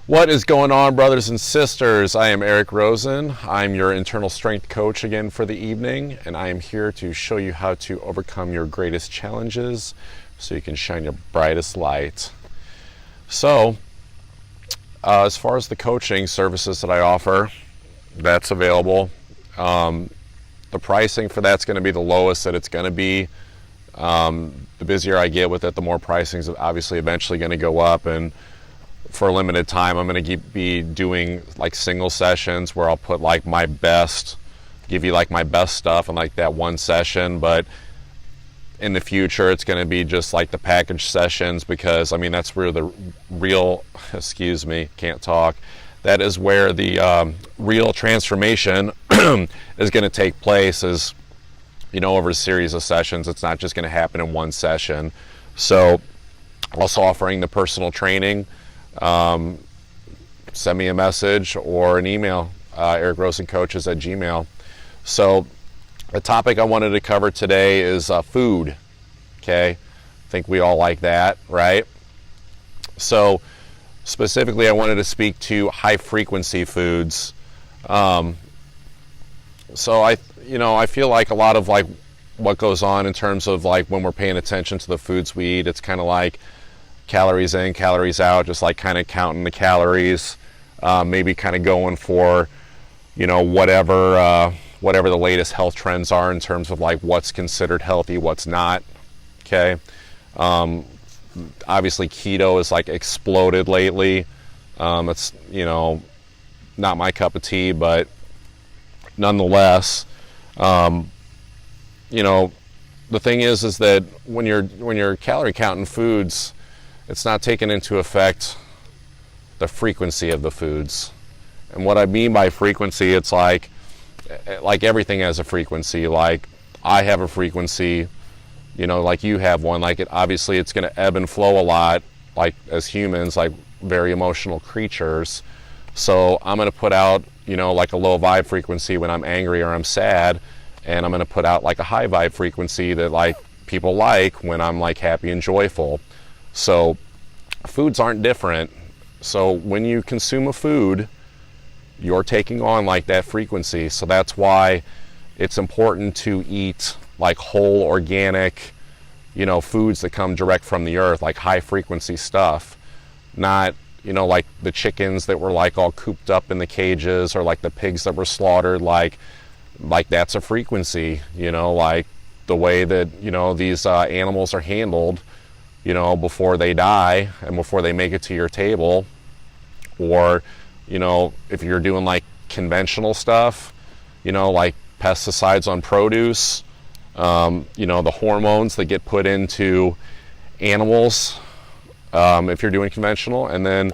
What is going on, brothers and sisters? I am Eric Rosen. I'm your internal strength coach again for the evening, and I am here to show you how to overcome your greatest challenges so you can shine your brightest light. So, as far as the coaching services that I offer, that's available. The pricing for that's going to be the lowest that it's going to be. The busier I get with it, the more pricing is obviously eventually going to go up, and for a limited time I'm going to be doing like single sessions where I'll put like my best, give you like my best stuff in like that one session. But in the future it's going to be just like the package sessions, because I mean that's where the real excuse me, can't talk, that is where the real transformation is going to take place, is, you know, over a series of sessions. It's not just going to happen in one session. So also offering the personal training. Send me a message or an email, ericrosencoaches@gmail.com. So the topic I wanted to cover today is food. Okay, I think we all like that, right? So specifically I wanted to speak to high frequency foods. So I feel like a lot of like what goes on in terms of like when we're paying attention to the foods we eat, it's kind of like calories in, calories out, just like kind of counting the calories, maybe kind of going for, you know, whatever the latest health trends are in terms of like what's considered healthy, what's not. Okay. Obviously keto is like exploded lately. It's, you know, not my cup of tea, but nonetheless, you know, the thing is that when you're calorie counting foods, it's not taking into effect the frequency of the foods. And what I mean by frequency, it's like everything has a frequency. Like I have a frequency, you know, like you have one. Like obviously it's going to ebb and flow a lot, like as humans, like very emotional creatures. So I'm going to put out, you know, like a low vibe frequency when I'm angry or I'm sad, and I'm going to put out like a high vibe frequency that like people like when I'm like happy and joyful. So foods aren't different. So when you consume a food, you're taking on like that frequency. So that's why it's important to eat like whole organic, you know, foods that come direct from the earth, like high frequency stuff, not, you know, like the chickens that were like all cooped up in the cages, or like the pigs that were slaughtered, like that's a frequency, you know, like the way that, you know, these animals are handled, you know, before they die and before they make it to your table. Or, you know, if you're doing like conventional stuff, you know, like pesticides on produce, you know, the hormones that get put into animals, if you're doing conventional. And then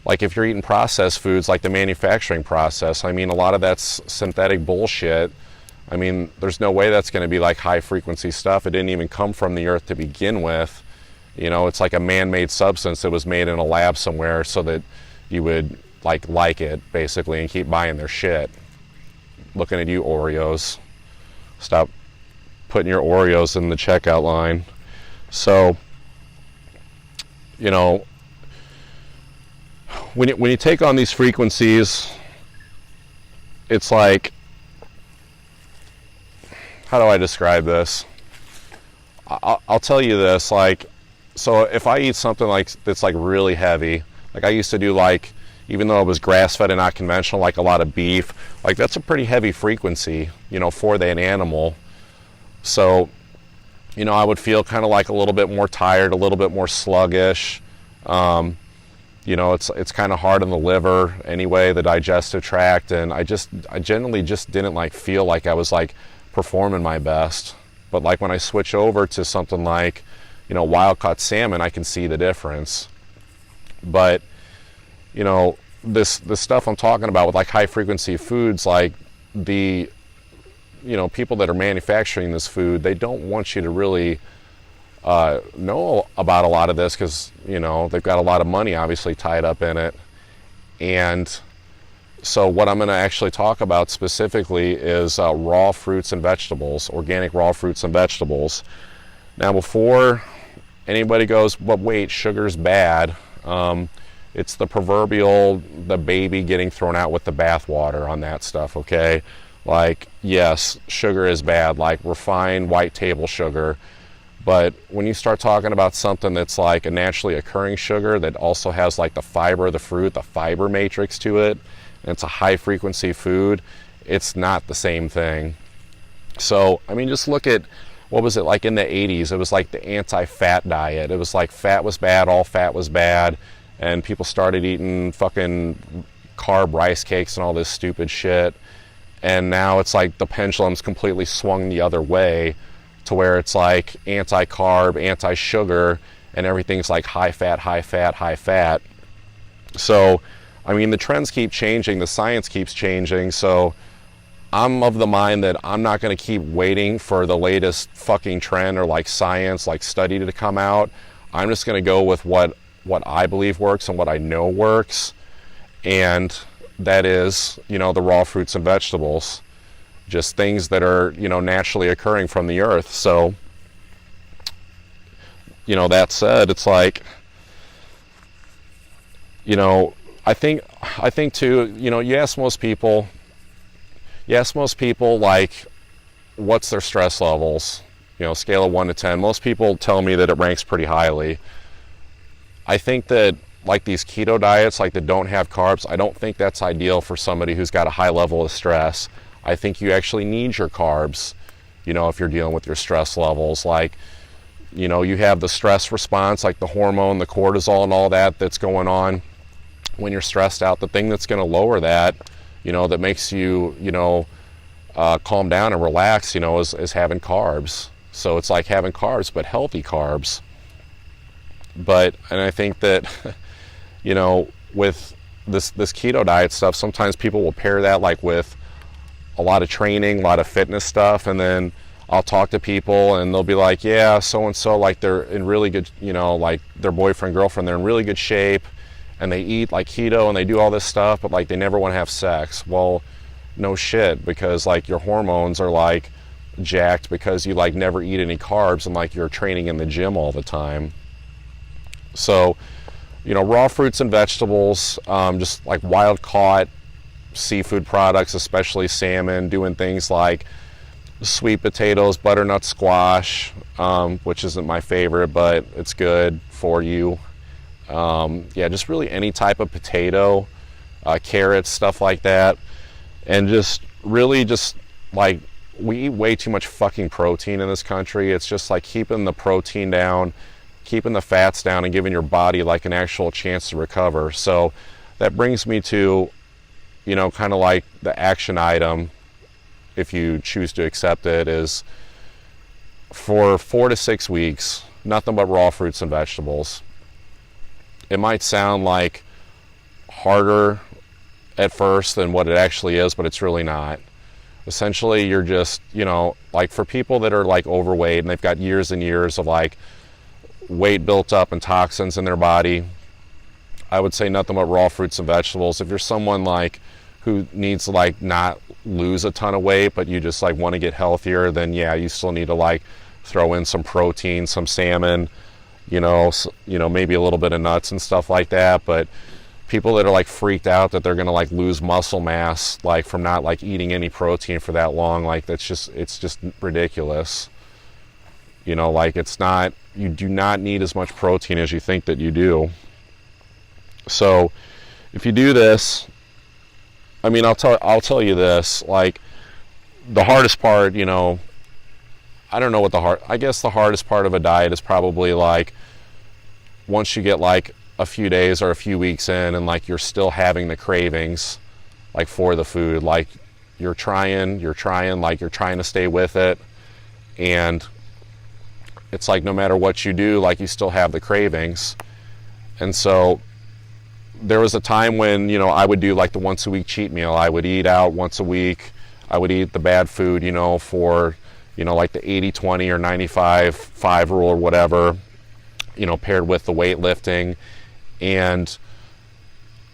like if you're eating processed foods, like the manufacturing process, I mean, a lot of that's synthetic bullshit. I mean, there's no way that's going to be like high frequency stuff. It didn't even come from the earth to begin with. You know, it's like a man-made substance that was made in a lab somewhere so that you would like it, basically, and keep buying their shit. Looking at you, Oreos. Stop putting your Oreos in the checkout line. So, you know, when you take on these frequencies, it's like, how do I describe this? I'll tell you this, like, so if I eat something like that's like really heavy, like I used to do, like, even though it was grass-fed and not conventional, like a lot of beef, like that's a pretty heavy frequency, you know, for that animal. So, you know, I would feel kind of like a little bit more tired, a little bit more sluggish. You know, it's kind of hard on the liver anyway, the digestive tract, and I generally just didn't like feel like I was like performing my best. But like when I switch over to something like, you know, wild caught salmon, I can see the difference. But, you know, this stuff I'm talking about with like high frequency foods, like the, you know, people that are manufacturing this food, they don't want you to really know about a lot of this, because, you know, they've got a lot of money obviously tied up in it. And so what I'm going to actually talk about specifically is raw fruits and vegetables, organic raw fruits and vegetables. Now, before anybody goes, but wait, sugar's bad, it's the proverbial, the baby getting thrown out with the bathwater on that stuff, okay? Like, yes, sugar is bad, like refined white table sugar, but when you start talking about something that's like a naturally occurring sugar that also has like the fiber of the fruit, the fiber matrix to it, and it's a high frequency food, it's not the same thing. So, I mean, just look at, what was it like in the 80s? It was like the anti-fat diet. It was like fat was bad, all fat was bad, and people started eating fucking carb rice cakes and all this stupid shit. And now it's like the pendulum's completely swung the other way to where it's like anti-carb, anti-sugar, and everything's like high fat, high fat, high fat. So, I mean, the trends keep changing, the science keeps changing, so I'm of the mind that I'm not going to keep waiting for the latest fucking trend or like science, like study to come out. I'm just going to go with what I believe works and what I know works. And that is, you know, the raw fruits and vegetables. Just things that are, you know, naturally occurring from the earth. So, you know, that said, it's like, you know, I think too, you know, you ask most people like, what's their stress levels? You know, scale of 1 to 10. Most people tell me that it ranks pretty highly. I think that like these keto diets, like that don't have carbs, I don't think that's ideal for somebody who's got a high level of stress. I think you actually need your carbs, you know, if you're dealing with your stress levels. Like, you know, you have the stress response, like the hormone, the cortisol and all that that's going on when you're stressed out. The thing that's going to lower that, you know, that makes you, you know, calm down and relax, you know, is having carbs. So it's like having carbs, but healthy carbs. And I think that, you know, with this keto diet stuff, sometimes people will pair that like with a lot of training, a lot of fitness stuff, and then I'll talk to people and they'll be like, yeah, so-and-so, like they're in really good, you know, like their boyfriend, girlfriend, they're in really good shape and they eat like keto and they do all this stuff, but like they never want to have sex. Well, no shit, because like your hormones are like jacked because you like never eat any carbs and like you're training in the gym all the time. So, you know, raw fruits and vegetables, just like wild caught seafood products, especially salmon, doing things like sweet potatoes, butternut squash, which isn't my favorite, but it's good for you. Yeah, just really any type of potato, carrots, stuff like that. And just really just like, we eat way too much fucking protein in this country. It's just like keeping the protein down, keeping the fats down, and giving your body like an actual chance to recover. So that brings me to, you know, kind of like the action item, if you choose to accept it, is for 4 to 6 weeks, nothing but raw fruits and vegetables. It might sound like harder at first than what it actually is, but it's really not. Essentially, you're just, you know, like for people that are like overweight and they've got years and years of like weight built up and toxins in their body, I would say nothing but raw fruits and vegetables. If you're someone like who needs to like not lose a ton of weight, but you just like want to get healthier, then yeah, you still need to like throw in some protein, some salmon, you know, maybe a little bit of nuts and stuff like that. But people that are like freaked out that they're going to like lose muscle mass, like from not like eating any protein for that long, like it's just ridiculous. You know, like it's not, you do not need as much protein as you think that you do. So if you do this, I mean, I'll tell you this, like the hardest part, you know, I don't know what I guess the hardest part of a diet is probably like once you get like a few days or a few weeks in and like you're still having the cravings like for the food, like you're trying like you're trying to stay with it, and it's like no matter what you do, like you still have the cravings. And so there was a time when, you know, I would do like the once a week cheat meal. I would eat out once a week. I would eat the bad food, you know, for, you know, like the 80-20 or 95-5 rule or whatever, you know, paired with the weightlifting. And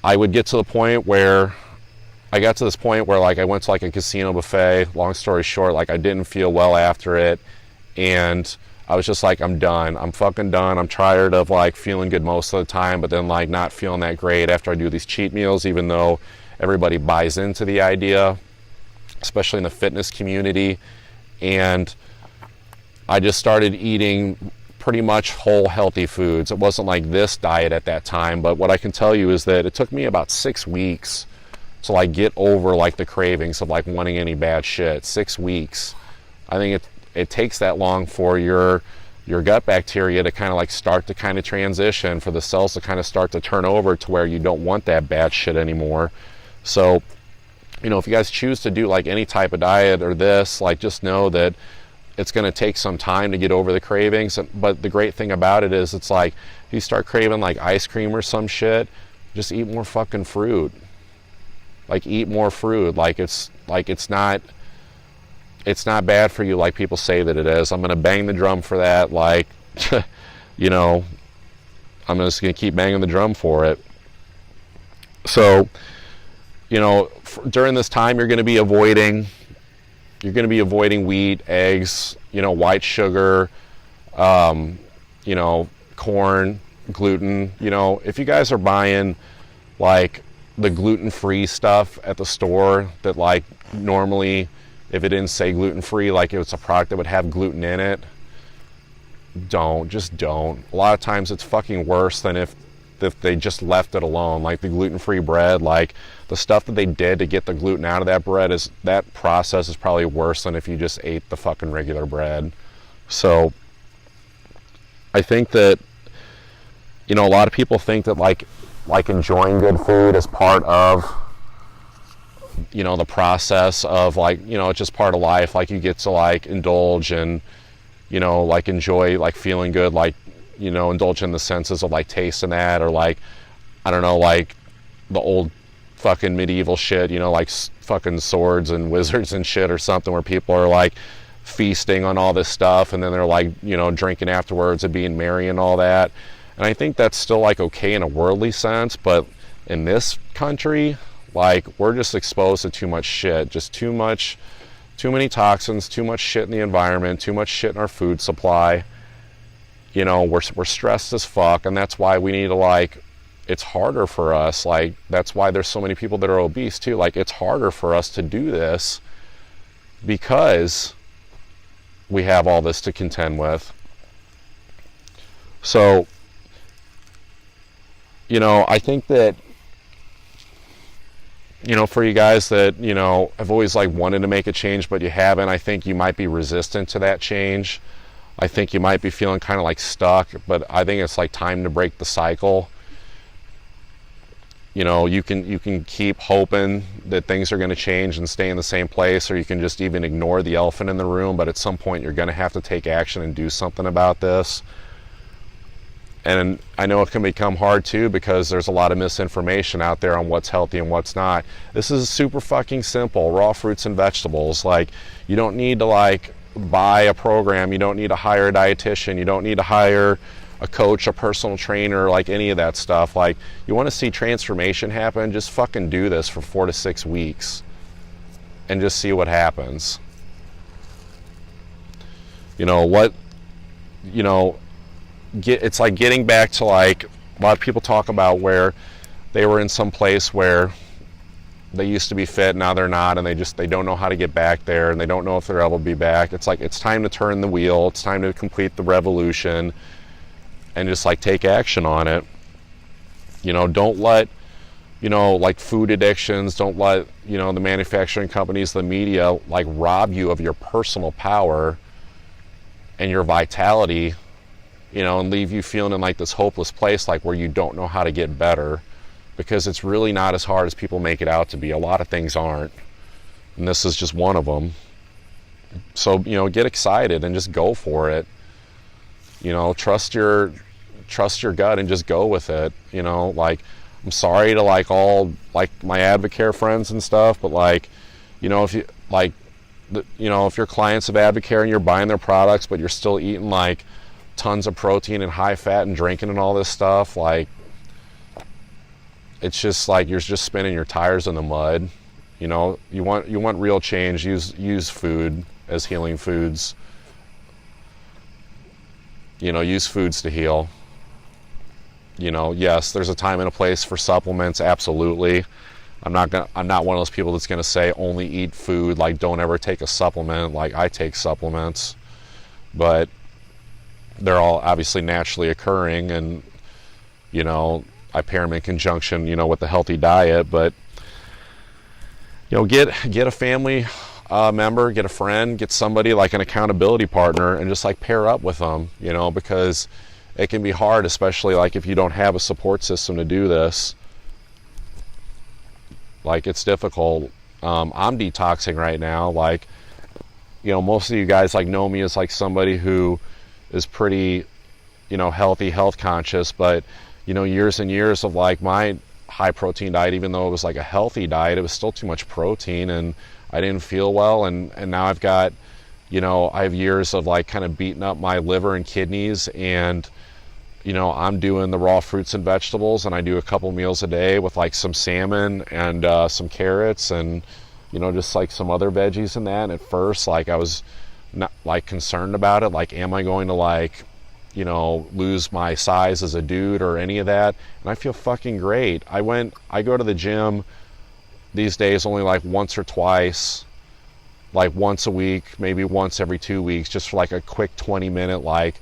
I would get to the point where like I went to like a casino buffet. Long story short, like I didn't feel well after it, and I was just like, I'm done. I'm fucking done. I'm tired of like feeling good most of the time, but then like not feeling that great after I do these cheat meals, even though everybody buys into the idea, especially in the fitness community. And I just started eating pretty much whole healthy foods. It wasn't like this diet at that time, but what I can tell you is that it took me about 6 weeks to like get over like the cravings of like wanting any bad shit. 6 weeks. I think it takes that long for your gut bacteria to kind of like start to kind of transition, for the cells to kind of start to turn over to where you don't want that bad shit anymore. So, you know, if you guys choose to do like any type of diet or this, like just know that it's going to take some time to get over the cravings. But the great thing about it is, it's like if you start craving like ice cream or some shit, just eat more fucking fruit. Like eat more fruit. Like it's not bad for you like people say that it is. I'm going to bang the drum for that. Like, you know, I'm just going to keep banging the drum for it. So, you know, during this time, you're going to be avoiding wheat, eggs, you know, white sugar, you know, corn, gluten. You know, if you guys are buying like the gluten-free stuff at the store that like normally, if it didn't say gluten-free, like it was a product that would have gluten in it, just don't. A lot of times it's fucking worse than if they just left it alone. Like the gluten-free bread, like the stuff that they did to get the gluten out of that bread, that process is probably worse than if you just ate the fucking regular bread. So I think that, you know, a lot of people think that like enjoying good food is part of, you know, the process of like, you know, it's just part of life. Like you get to like indulge and, you know, like enjoy like feeling good, like, you know, indulge in the senses of like tasting that, or like, I don't know, like the old fucking medieval shit, you know, like fucking swords and wizards and shit or something, where people are like feasting on all this stuff and then they're like, you know, drinking afterwards and being merry and all that. And I think that's still like okay in a worldly sense, but in this country, like we're just exposed to too much shit, just too many toxins, too much shit in the environment, too much shit in our food supply. You know, we're stressed as fuck, and that's why we need to like, it's harder for us. Like that's why there's so many people that are obese too. Like it's harder for us to do this because we have all this to contend with. So, you know, I think that, you know, for you guys that, you know, have always like wanted to make a change but you haven't, I think you might be resistant to that change. I think you might be feeling kind of like stuck, but I think it's like time to break the cycle. You know, you can keep hoping that things are going to change and stay in the same place, or you can just even ignore the elephant in the room, but at some point you're going to have to take action and do something about this. And I know it can become hard too, because there's a lot of misinformation out there on what's healthy and what's not. This is super fucking simple. Raw fruits and vegetables. Like, you don't need to like buy a program. You don't need to hire a dietitian. You don't need to hire a coach, a personal trainer, like any of that stuff. Like, you want to see transformation happen, just fucking do this for 4 to 6 weeks and just see what happens. You know what, you know, it's like getting back to like a lot of people talk about where they were in some place where they used to be fit, now they're not, and they don't know how to get back there, and they don't know if they'll ever be back. It's like, it's time to turn the wheel. It's time to complete the revolution and just like take action on it. You know, don't let, you know, like food addictions, don't let, you know, the manufacturing companies, the media, like rob you of your personal power and your vitality, you know, and leave you feeling in like this hopeless place, like where you don't know how to get better, because it's really not as hard as people make it out to be. A lot of things aren't, and this is just one of them. So, you know, get excited and just go for it. You know, trust your gut and just go with it. You know, like, I'm sorry to like all like my Advocare friends and stuff, but like, you know, if you like, you know, if your clients of Advocare and you're buying their products, but you're still eating like tons of protein and high fat and drinking and all this stuff, like, it's just like you're just spinning your tires in the mud. You know, you want real change, use food as healing foods. use foods to heal. Yes, there's a time and a place for supplements, absolutely. I'm not one of those people that's gonna say only eat food, like don't ever take a supplement. Like I take supplements, but they're all obviously naturally occurring, and I pair them in conjunction, with the healthy diet. But get a family member, get a friend, get somebody like an accountability partner, and just like pair up with them, because it can be hard, especially like if you don't have a support system to do this. Like it's difficult. I'm detoxing right now. Like, most of you guys like know me as like somebody who is pretty, healthy, health conscious, but years and years of like my high protein diet, even though it was like a healthy diet, it was still too much protein and I didn't feel well. And now I've got, I have years of like kind of beating up my liver and kidneys, and I'm doing the raw fruits and vegetables, and I do a couple meals a day with like some salmon and some carrots and just like some other veggies in that. And at first, like I was not like concerned about it, like am I going to like lose my size as a dude or any of that? And I feel fucking great. I go to the gym these days only like once or twice, like once a week, maybe once every 2 weeks, just for like a quick 20-minute like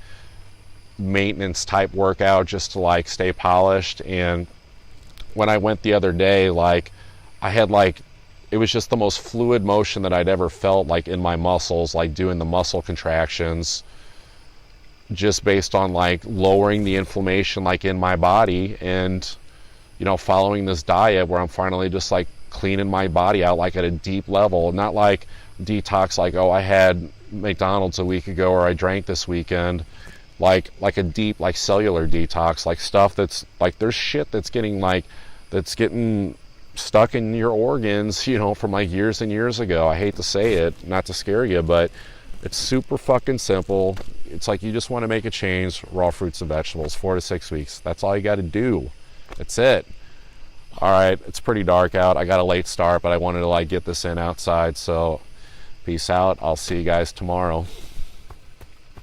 maintenance type workout, just to like stay polished. And when I went the other day, like I had like, it was just the most fluid motion that I'd ever felt, like in my muscles, like doing the muscle contractions, just based on like lowering the inflammation like in my body, and following this diet where I'm finally just like cleaning my body out like at a deep level, not like detox like, oh, I had McDonald's a week ago or I drank this weekend, like a deep like cellular detox, like stuff that's like there's shit that's getting stuck in your organs, from like years and years ago. I hate to say it, not to scare you, but it's super fucking simple. It's like you just want to make a change, raw fruits and vegetables, 4 to 6 weeks. That's all you got to do. That's it. All right, it's pretty dark out. I got a late start, but I wanted to like get this in outside. So peace out. I'll see you guys tomorrow.